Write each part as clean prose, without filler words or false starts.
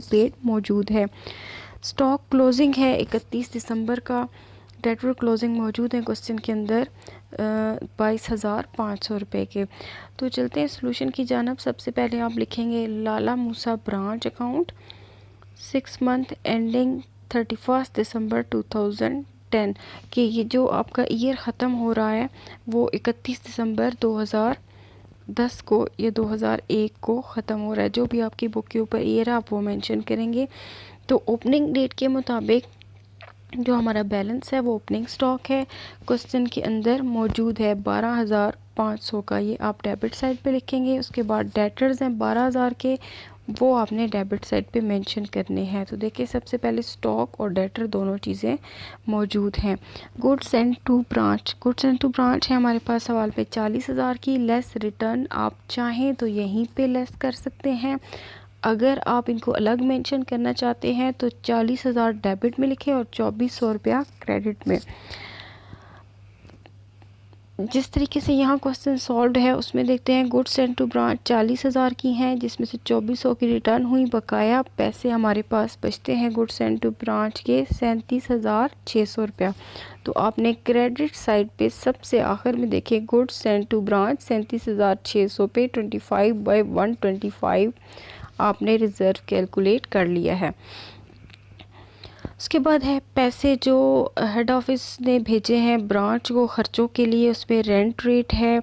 Paid मौजूद है। Stock closing है 31 दिसंबर का। डेटर क्लोजिंग मौजूद है क्वेश्चन के अंदर 22,500 रुपये के। तो चलते हैं सोल्यूशन की जानब। सबसे पहले आप लिखेंगे लाला मूसा ब्रांच अकाउंट 6 मंथ एंडिंग 31 दिसंबर 2010 कि ये जो आपका ईयर ख़त्म हो रहा है वो 31 दिसंबर 2010 को या 2001 को ख़त्म हो रहा है। जो भी आपकी बुक के ऊपर ईयर है आप वो मेंशन करेंगे। तो ओपनिंग डेट के मुताबिक जो हमारा बैलेंस है वो ओपनिंग स्टॉक है क्वेश्चन के अंदर मौजूद है 12,500 का, ये आप डेबिट साइड पे लिखेंगे। उसके बाद डेटर्स हैं 12,000 के, वो आपने डेबिट साइड पे मेंशन करने हैं। तो देखिए सबसे पहले स्टॉक और डेटर दोनों चीज़ें मौजूद हैं। गुड्स एंड टू ब्रांच है हमारे पास सवाल पे 40,000 की। लेस रिटर्न आप चाहें तो यहीं पे लेस कर सकते हैं। अगर आप इनको अलग मेंशन करना चाहते हैं तो 40,000 डेबिट में लिखें और 2400 रुपया क्रेडिट में। जिस तरीके से यहाँ क्वेश्चन सॉल्व है उसमें देखते हैं गुड्स एंड टू ब्रांच 40,000 की हैं जिसमें से 2400 की रिटर्न हुई, बकाया पैसे हमारे पास बचते हैं गुड्स एंड टू ब्रांच के 37,600 रुपया। तो आपने क्रेडिट साइड पे सबसे आखिर में देखें गुड्स एंड टू ब्रांच 37,600 पे 25/125 आपने रिज़र्व कैलकुलेट कर लिया है। उसके बाद है पैसे जो हेड ऑफिस ने भेजे हैं ब्रांच को ख़र्चों के लिए, उस पर रेंट रेट है,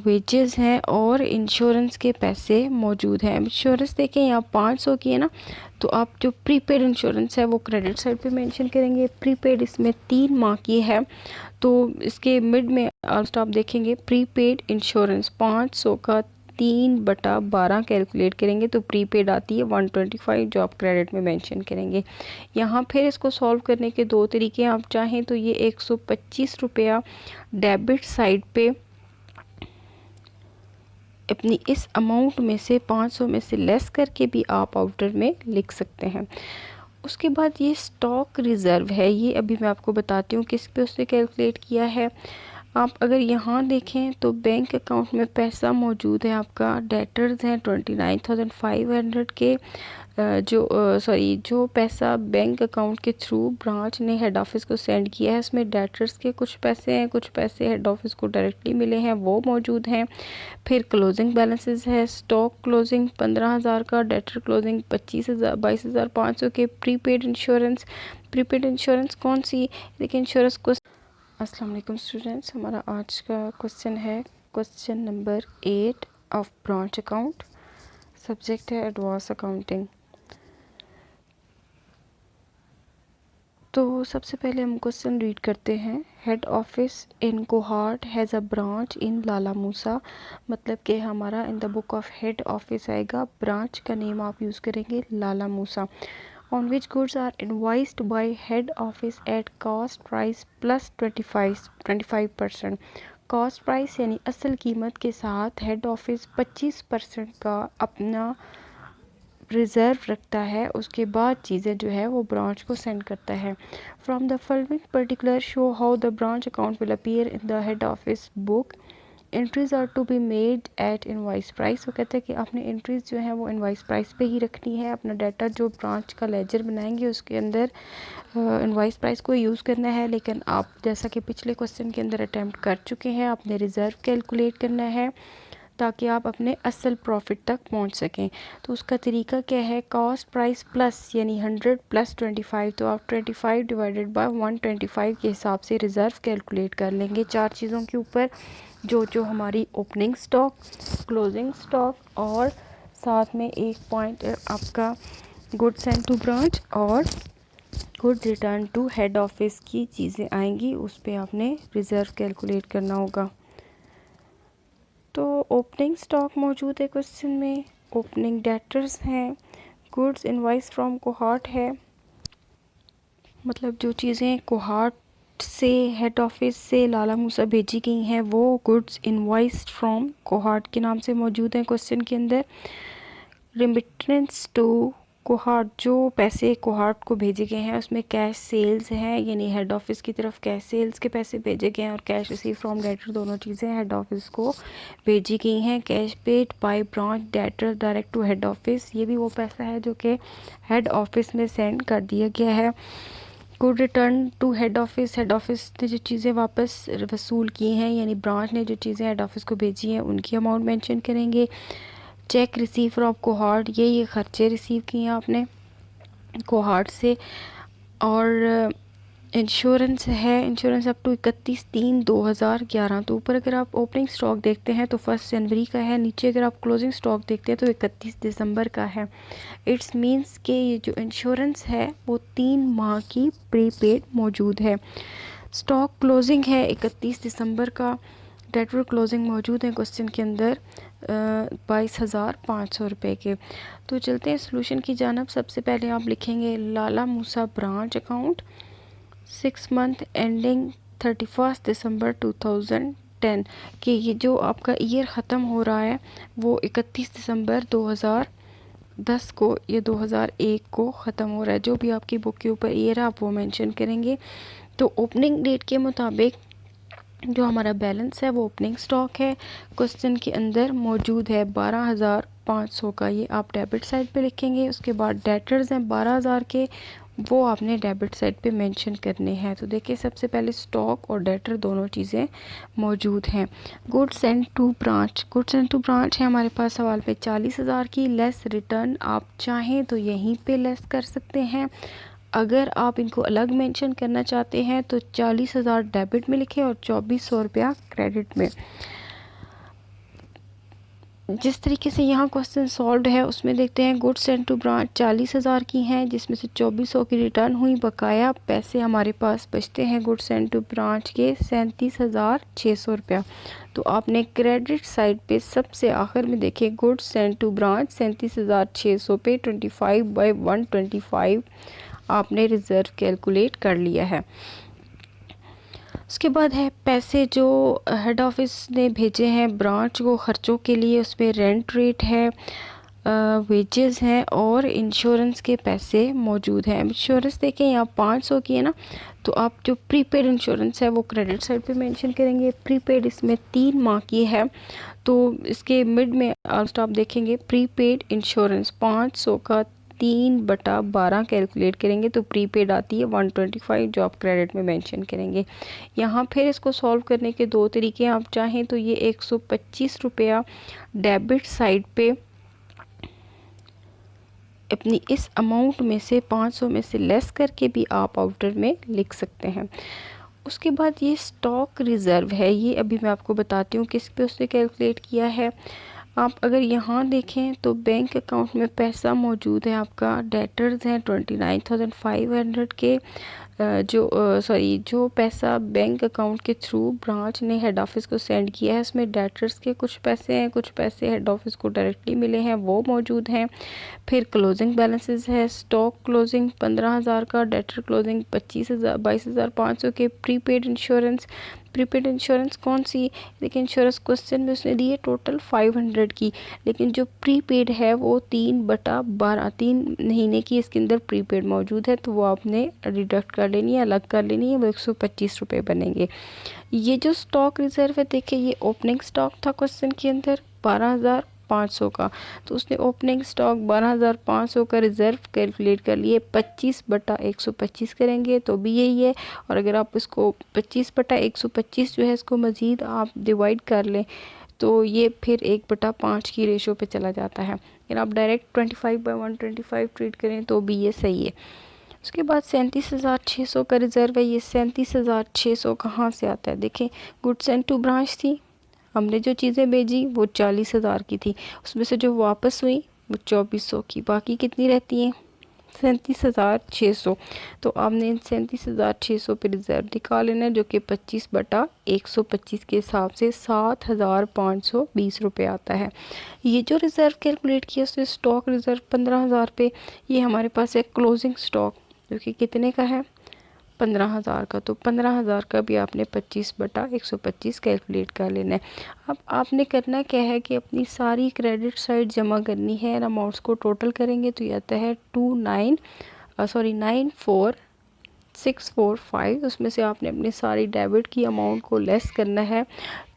वेजेस हैं और इंश्योरेंस के पैसे मौजूद हैं। इंश्योरेंस देखें यहाँ 500 की है ना, तो आप जो प्रीपेड इंश्योरेंस है वो क्रेडिट साइड पे मेंशन करेंगे। प्रीपेड इसमें 3 माह की है, तो इसके मिड में लास्ट आप देखेंगे प्रीपेड इंश्योरेंस 500 का 3/12 कैलकुलेट करेंगे तो प्रीपेड आती है 125 जो आप क्रेडिट में मेंशन करेंगे। यहाँ फिर इसको सॉल्व करने के दो तरीके हैं। आप चाहें तो ये 125 रुपया डेबिट साइड पे अपनी इस अमाउंट में से 500 में से लेस करके भी आप आउटर में लिख सकते हैं। उसके बाद ये स्टॉक रिज़र्व है, ये अभी मैं आपको बताती हूँ किस पे उसने कैलकुलेट किया है। आप अगर यहाँ देखें तो बैंक अकाउंट में पैसा मौजूद है आपका, डेटर्स हैं 29,500 के। जो पैसा बैंक अकाउंट के थ्रू ब्रांच ने हेड ऑफिस को सेंड किया है उसमें डेटर्स के कुछ पैसे हैं, कुछ पैसे हेड ऑफिस को डायरेक्टली मिले हैं वो मौजूद हैं। फिर क्लोजिंग बैलेंसेस है, स्टॉक क्लोजिंग 15,000 का, डेटर क्लोजिंग 22,500 के। प्रीपेड इंश्योरेंस कौन सी, देखिए इंश्योरेंस को। अस्सलाम वालेकुम स्टूडेंट्स, हमारा आज का क्वेश्चन है question number 8 of branch account. Subject है एडवांस अकाउंटिंग। तो सबसे पहले हम क्वेश्चन रीड करते हैं। Head office in Kohat has a branch in Lala Musa, मतलब कि हमारा in the book of head office आएगा, ब्रांच का नेम आप यूज़ करेंगे Lala Musa. On which goods are invoiced by head office at cost price plus 25%। Cost price यानी असल कीमत के साथ हेड ऑफिस 25% का अपना रिज़र्व रखता है, उसके बाद चीज़ें जो है वो ब्रांच को सेंड करता है। From the following particular show how the branch account will appear in the head office book. Entries are to be made at invoice price. वो कहते हैं कि आपने एंट्रीज जो है वो इनवाइस प्राइस पे ही रखनी है। अपना डाटा जो ब्रांच का लेजर बनाएंगे उसके अंदर इनवाइस प्राइस को यूज़ करना है। लेकिन आप जैसा कि पिछले क्वेश्चन के अंदर अटैम्प्ट कर चुके हैं, आपने रिज़र्व कैलकुलेट करना है ताकि आप अपने असल प्रॉफिट तक पहुंच सकें। तो उसका तरीका क्या है, कॉस्ट प्राइस प्लस यानी 100 प्लस 25, तो आप 25 डिवाइडेड बाय 125 के हिसाब से रिज़र्व कैलकुलेट कर लेंगे चार चीज़ों के ऊपर, जो हमारी ओपनिंग स्टॉक, क्लोजिंग स्टॉक और साथ में एक पॉइंट आपका गुड्स एंड टू ब्रांच और goods return to head office की चीज़ें आएंगी, उस पर आपने रिज़र्व कैलकुलेट करना होगा। तो ओपनिंग स्टॉक मौजूद है क्वेश्चन में, ओपनिंग डेटर्स हैं, गुड्स इनवाइस फ्रॉम कोहाट है, मतलब जो चीज़ें कोहाट से हेड ऑफिस से लाला मूसा भेजी गई हैं वो गुड्स इनवाइस फ्रॉम कोहाट के नाम से मौजूद हैं क्वेश्चन के अंदर। रिमिटेंस टू कोहार्ट, जो पैसे कोहार्ट को भेजे गए हैं उसमें कैश सेल्स हैं, यानी हेड ऑफिस की तरफ कैश सेल्स के पैसे भेजे गए हैं और कैश रिसीव फ्रॉम डेटर दोनों चीज़ें हेड ऑफिस को भेजी गई हैं। Cash paid by branch debtor direct to head office, ये भी वो पैसा है जो कि हेड ऑफिस में सेंड कर दिया गया है। Good return to head office, head office ने जो चीज़ें वापस वसूल की हैं, यानी ब्रांच ने जो चीज़ें हेड ऑफिस को भेजी हैं उनकी अमाउंट मेंशन करेंगे। चेक रिसीव फ्रॉम कोहार्ट, ये खर्चे रिसीव किए हैं आपने कोहार्ट से। और इंश्योरेंस है, इंश्योरेंस अप टू 31/3/2011। तो ऊपर अगर आप ओपनिंग स्टॉक देखते हैं तो 1 जनवरी का है, नीचे अगर आप क्लोजिंग स्टॉक देखते हैं तो 31 दिसंबर का है। इट्स मीन्स कि ये जो इंश्योरेंस है वो 3 माह की प्रीपेड मौजूद है। स्टॉक क्लोजिंग है 31 दिसंबर का, डेटर क्लोजिंग मौजूद है क्वेश्चन के अंदर 22,500 रुपये के। तो चलते हैं सोल्यूशन की जानब। सबसे पहले आप लिखेंगे लाला मूसा ब्रांच अकाउंट 6 मंथ एंडिंग 31 दिसंबर 2010, कि ये जो आपका ईयर ख़त्म हो रहा है वो 31 दिसंबर 2010 को, ये 2001 को ख़त्म हो रहा है। जो भी आपकी बुक के ऊपर ईयर है आप वो मेंशन करेंगे। तो ओपनिंग डेट के मुताबिक जो हमारा बैलेंस है वो ओपनिंग स्टॉक है क्वेश्चन के अंदर मौजूद है 12,500 का, ये आप डेबिट साइड पे लिखेंगे। उसके बाद डेटर्स हैं 12,000 के, वो आपने डेबिट साइड पे मेंशन करने हैं। तो देखिए सबसे पहले स्टॉक और डेटर दोनों चीज़ें मौजूद हैं। Goods and to branch, goods and to branch है हमारे पास सवाल पे 40,000 की। लेस रिटर्न आप चाहें तो यहीं पे लेस कर सकते हैं, अगर आप इनको अलग मेंशन करना चाहते हैं तो 40,000 डेबिट में लिखें और 2400 रुपया क्रेडिट में। जिस तरीके से यहाँ क्वेश्चन सॉल्व है उसमें देखते हैं गुड्स एंड टू ब्रांच 40,000 की हैं, जिसमें से 2400 की रिटर्न हुई, बकाया पैसे हमारे पास बचते हैं गुड्स एंड टू ब्रांच के 37,600 रुपया। तो आपने क्रेडिट साइड पे सबसे आखिर में देखें गुड्स एंड टू ब्रांच 37,600 पे 25/125 आपने रिज़र्व कैलकुलेट कर लिया है। उसके बाद है पैसे जो हेड ऑफिस ने भेजे हैं ब्रांच को ख़र्चों के लिए, उसमें रेंट रेट है, वेजेस हैं और इंश्योरेंस के पैसे मौजूद हैं। इंश्योरेंस देखें यहाँ 500 की है ना, तो आप जो प्रीपेड इंश्योरेंस है वो क्रेडिट साइड पे मेंशन करेंगे। प्रीपेड इसमें 3 माह की है, तो इसके मिड में लास्ट आप देखेंगे प्रीपेड इंश्योरेंस 500 का 3/12 कैलकुलेट करेंगे तो प्रीपेड आती है 125, जो आप क्रेडिट में मेंशन करेंगे। यहाँ फिर इसको सॉल्व करने के 2 तरीके हैं, आप चाहें तो ये 125 रुपया डेबिट साइड पे अपनी इस अमाउंट में से 500 में से लेस करके भी आप आउटर में लिख सकते हैं। उसके बाद ये स्टॉक रिज़र्व है, ये अभी मैं आपको बताती हूँ किस पे उसने कैलकुलेट किया है। आप अगर यहाँ देखें तो बैंक अकाउंट में पैसा मौजूद है आपका, डेटर्स हैं 29,500 के, जो पैसा बैंक अकाउंट के थ्रू ब्रांच ने हेड ऑफिस को सेंड किया है उसमें डेटर्स के कुछ पैसे हैं, कुछ पैसे हेड ऑफिस को डायरेक्टली मिले हैं वो मौजूद हैं। फिर क्लोजिंग बैलेंसेस है, स्टॉक क्लोजिंग 15,000 का, डेटर क्लोजिंग 22,500 के। प्रीपेड इंश्योरेंस, प्रीपेड इंश्योरेंस कौन सी, लेकिन इंश्योरेंस क्वेश्चन में उसने दी है टोटल 500 की, लेकिन जो प्रीपेड है वो 3/12 3 महीने की इसके अंदर प्रीपेड मौजूद है, तो वो आपने डिडक्ट कर लेनी है, अलग कर लेनी है, वो 125 रुपये बनेंगे। ये जो स्टॉक रिजर्व है देखिए ये ओपनिंग स्टॉक था क्वेश्चन के अंदर 12,500 का, तो उसने ओपनिंग स्टॉक 12,500 का रिज़र्व कैलकुलेट कर लिए, 25/125 करेंगे तो भी यही है। और अगर आप इसको 25/125 जो है इसको मज़ीद आप डिवाइड कर लें तो ये फिर 1/5 की रेशो पे चला जाता है। अगर आप डायरेक्ट 25/125 ट्रीट करें तो भी ये सही है। उसके बाद 37,600 का रिज़र्व है, ये 37,600 कहाँ से आता है, देखें गुड्स एंड टू ब्रांच थी, हमने जो चीज़ें भेजी वो 40,000 की थी, उसमें से जो वापस हुई वो 2400 की, बाकी कितनी रहती हैं 37,600। तो आपने इन 37,600 पे रिज़र्व निकाल लेना है जो कि 25/125 के हिसाब से 7,520 रुपये आता है। ये जो रिज़र्व कैलकुलेट किया उसने स्टॉक रिज़र्व 15,000 पे, ये हमारे पास है क्लोजिंग स्टॉक जो कि कितने का है 15,000 का, तो 15,000 का भी आपने 25/125 कैलकुलेट कर लेना है। अब आपने करना क्या है कि अपनी सारी क्रेडिट साइड जमा करनी है, और अमाउंट्स को टोटल करेंगे तो ये आता है 94645। उसमें से आपने अपनी सारी डेबिट की अमाउंट को लेस करना है,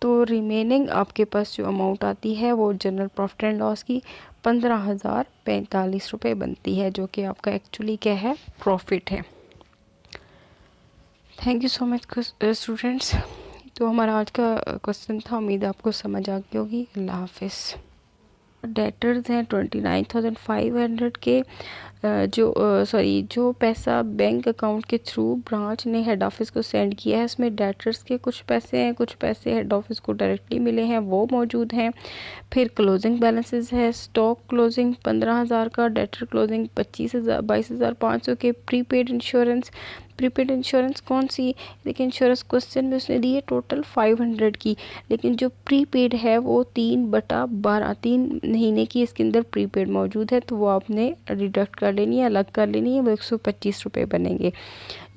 तो रिमेनिंग आपके पास जो अमाउंट आती है वो जनरल प्रॉफिट एंड लॉस की 15,045 रुपये बनती है, जो कि आपका एक्चुअली क्या है, प्रॉफिट है। Thank you so much students. तो हमारा आज का क्वेश्चन था, उम्मीद है आपको समझ आ गई होगी। अल्लाह हाफिज़। डेटर्स हैं 29,500 के, जो पैसा बैंक अकाउंट के थ्रू ब्रांच ने हेड ऑफिस को सेंड किया है, इसमें डेटर्स के कुछ पैसे हैं, कुछ पैसे हेड ऑफिस को डायरेक्टली मिले हैं, वो मौजूद हैं। फिर क्लोजिंग बैलेंसेस है, स्टॉक क्लोजिंग 15,000 का, डेटर क्लोजिंग 22,500 के, प्रीपेड इंश्योरेंस कौन सी, देखिए इंश्योरेंस क्वेश्चन में उसने दी है टोटल 500 की, लेकिन जो प्रीपेड है वो 3/12 3 महीने की इसके अंदर प्रीपेड मौजूद है, तो वो आपने डिडक्ट कर लेनी है, अलग कर लेनी है, वो 125 रुपये बनेंगे।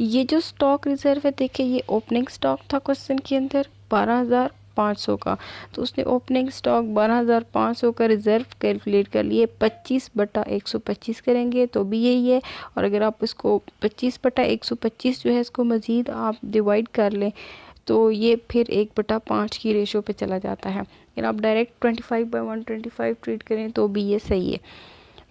ये जो स्टॉक रिजर्व है, देखिए ये ओपनिंग स्टॉक था क्वेश्चन के अंदर 12,500 का, तो उसने ओपनिंग स्टॉक 12,500 का रिजर्व कैलकुलेट कर लिए, 25/125 करेंगे तो भी यही है। और अगर आप इसको 25/125 जो है इसको मज़ीद आप डिवाइड कर लें तो ये फिर 1/5 की रेशो पे चला जाता है। अगर आप डायरेक्ट 25/125 ट्रीट करें तो भी ये सही है।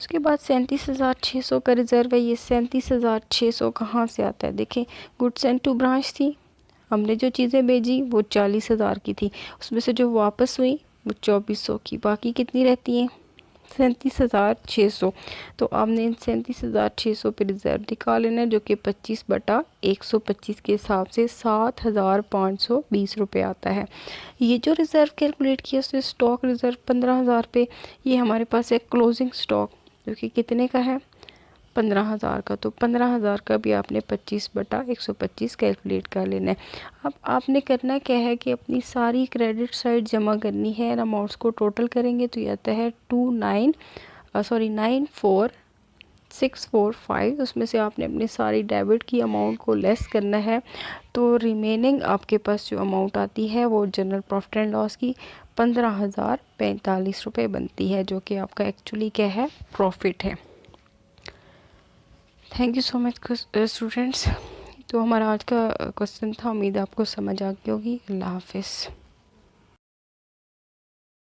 उसके बाद 37,600 का रिज़र्व है। ये 37,600 कहाँ से आता है, देखें गुड्स एंड टू ब्रांच थी, हमने जो चीज़ें भेजी वो 40,000 की थी, उसमें से जो वापस हुई वो 2400 की, बाकी कितनी रहती हैं 37,600। तो आपने इन 37,600 पे रिज़र्व निकाल लेना है, जो कि 25/125 के हिसाब से 7,520 रुपये आता है। ये जो रिज़र्व कैलकुलेट किया उसने स्टॉक रिज़र्व 15,000 पे, ये हमारे पास है क्लोजिंग स्टॉक, जो कि कितने का है 15,000 का, तो 15,000 का भी आपने 25/125 कैलकुलेट कर लेना है। अब आपने करना क्या है कि अपनी सारी क्रेडिट साइड जमा करनी है, और अमाउंट्स को टोटल करेंगे तो ये आता है 94645। उसमें से आपने अपनी सारी डेबिट की अमाउंट को लेस करना है, तो रिमेनिंग आपके पास जो अमाउंट आती है वो जनरल प्रॉफिट एंड लॉस की 15,045 रुपये बनती है, जो कि आपका एक्चुअली क्या है, प्रॉफिट है। Thank you so much students. तो हमारा आज का क्वेश्चन था, उम्मीद है आपको समझ आ गई होगी। अल्लाह हाफिज़।